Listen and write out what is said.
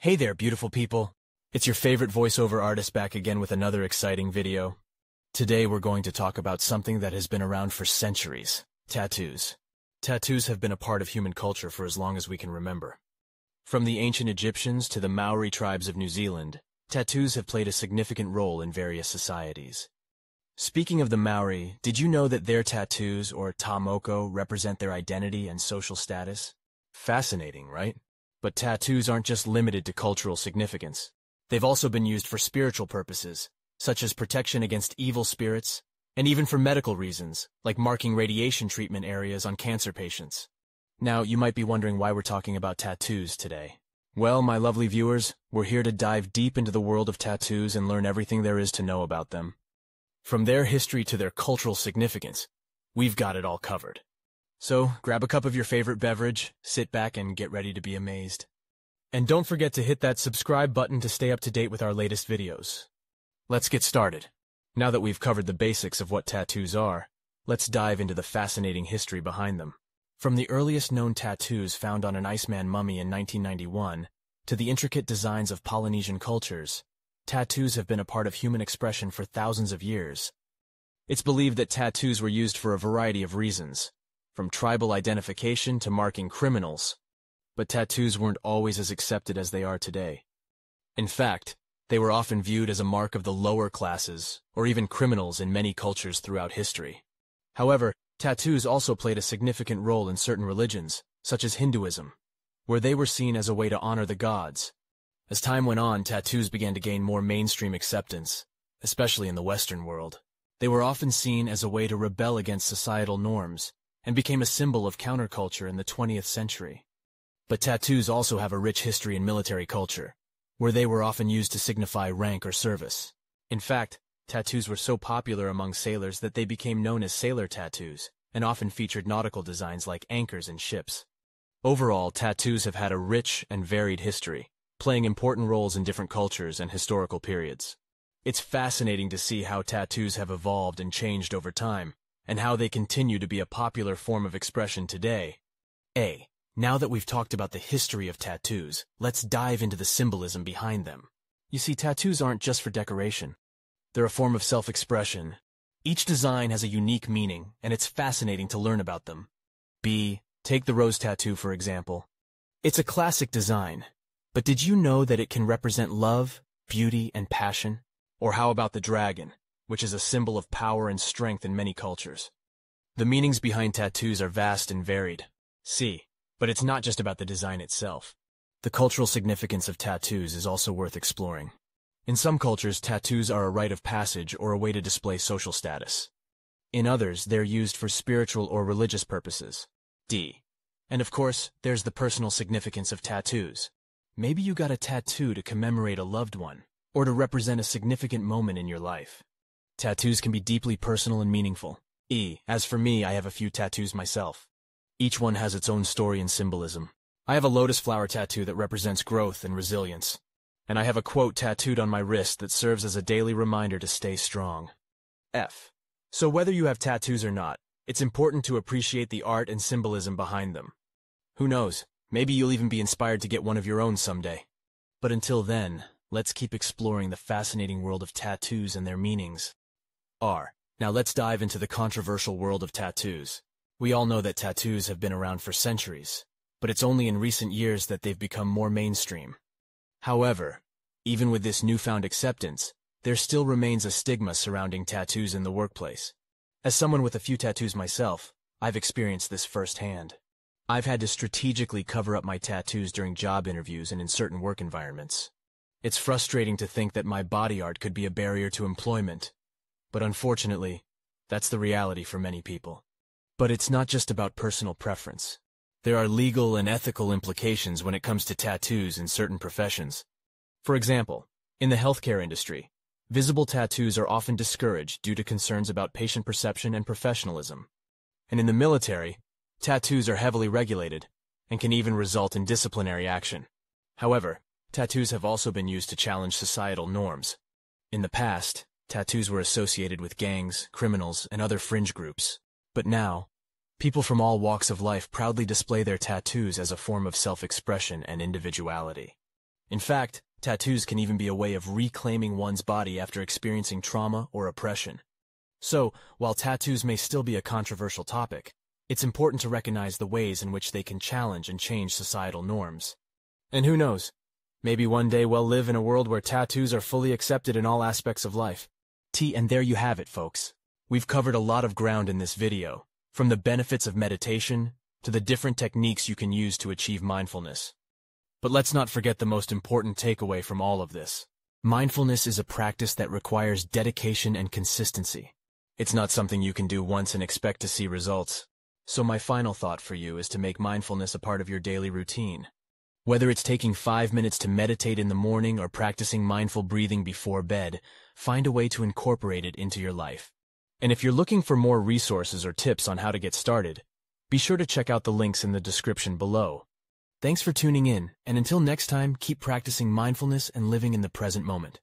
Hey there, beautiful people. It's your favorite voiceover artist back again with another exciting video. Today we're going to talk about something that has been around for centuries: tattoos. Tattoos have been a part of human culture for as long as we can remember. From the ancient Egyptians to the Maori tribes of New Zealand, tattoos have played a significant role in various societies. Speaking of the Maori, did you know that their tattoos, or tamoko, represent their identity and social status? Fascinating, right? But tattoos aren't just limited to cultural significance. They've also been used for spiritual purposes, such as protection against evil spirits, and even for medical reasons, like marking radiation treatment areas on cancer patients. Now, you might be wondering why we're talking about tattoos today. Well, my lovely viewers, we're here to dive deep into the world of tattoos and learn everything there is to know about them. From their history to their cultural significance, we've got it all covered. So, grab a cup of your favorite beverage, sit back, and get ready to be amazed. And don't forget to hit that subscribe button to stay up to date with our latest videos. Let's get started. Now that we've covered the basics of what tattoos are, let's dive into the fascinating history behind them. From the earliest known tattoos found on an Iceman mummy in 1991 to the intricate designs of Polynesian cultures, tattoos have been a part of human expression for thousands of years. It's believed that tattoos were used for a variety of reasons, from tribal identification to marking criminals. But tattoos weren't always as accepted as they are today. In fact, they were often viewed as a mark of the lower classes, or even criminals in many cultures throughout history. However, tattoos also played a significant role in certain religions, such as Hinduism, where they were seen as a way to honor the gods. As time went on, tattoos began to gain more mainstream acceptance, especially in the Western world. They were often seen as a way to rebel against societal norms, and became a symbol of counterculture in the 20th century. But tattoos also have a rich history in military culture, where they were often used to signify rank or service. In fact, tattoos were so popular among sailors that they became known as sailor tattoos, and often featured nautical designs like anchors and ships. Overall, tattoos have had a rich and varied history, playing important roles in different cultures and historical periods. It's fascinating to see how tattoos have evolved and changed over time, and how they continue to be a popular form of expression today. Now that we've talked about the history of tattoos, let's dive into the symbolism behind them. You see, tattoos aren't just for decoration. They're a form of self-expression. Each design has a unique meaning, and it's fascinating to learn about them. Take the rose tattoo, for example. It's a classic design, but did you know that it can represent love, beauty, and passion? Or how about the dragon, which is a symbol of power and strength in many cultures? The meanings behind tattoos are vast and varied. But it's not just about the design itself. The cultural significance of tattoos is also worth exploring. In some cultures, tattoos are a rite of passage or a way to display social status. In others, they're used for spiritual or religious purposes. And of course, there's the personal significance of tattoos. Maybe you got a tattoo to commemorate a loved one, or to represent a significant moment in your life. Tattoos can be deeply personal and meaningful. As for me, I have a few tattoos myself. Each one has its own story and symbolism. I have a lotus flower tattoo that represents growth and resilience. And I have a quote tattooed on my wrist that serves as a daily reminder to stay strong. So whether you have tattoos or not, it's important to appreciate the art and symbolism behind them. Who knows, maybe you'll even be inspired to get one of your own someday. But until then, let's keep exploring the fascinating world of tattoos and their meanings. Now let's dive into the controversial world of tattoos. We all know that tattoos have been around for centuries, but it's only in recent years that they've become more mainstream. However, even with this newfound acceptance, there still remains a stigma surrounding tattoos in the workplace. As someone with a few tattoos myself, I've experienced this firsthand. I've had to strategically cover up my tattoos during job interviews and in certain work environments. It's frustrating to think that my body art could be a barrier to employment, but unfortunately, that's the reality for many people. But it's not just about personal preference. There are legal and ethical implications when it comes to tattoos in certain professions. For example, in the healthcare industry, visible tattoos are often discouraged due to concerns about patient perception and professionalism. And in the military, tattoos are heavily regulated and can even result in disciplinary action. However, tattoos have also been used to challenge societal norms. In the past, tattoos were associated with gangs, criminals, and other fringe groups. But now, people from all walks of life proudly display their tattoos as a form of self-expression and individuality. In fact, tattoos can even be a way of reclaiming one's body after experiencing trauma or oppression. So, while tattoos may still be a controversial topic, it's important to recognize the ways in which they can challenge and change societal norms. And who knows? Maybe one day we'll live in a world where tattoos are fully accepted in all aspects of life. And there you have it, folks. We've covered a lot of ground in this video, from the benefits of meditation to the different techniques you can use to achieve mindfulness. But let's not forget the most important takeaway from all of this. Mindfulness is a practice that requires dedication and consistency. It's not something you can do once and expect to see results. So my final thought for you is to make mindfulness a part of your daily routine. Whether it's taking 5 minutes to meditate in the morning or practicing mindful breathing before bed, find a way to incorporate it into your life. And if you're looking for more resources or tips on how to get started, be sure to check out the links in the description below. Thanks for tuning in, and until next time, keep practicing mindfulness and living in the present moment.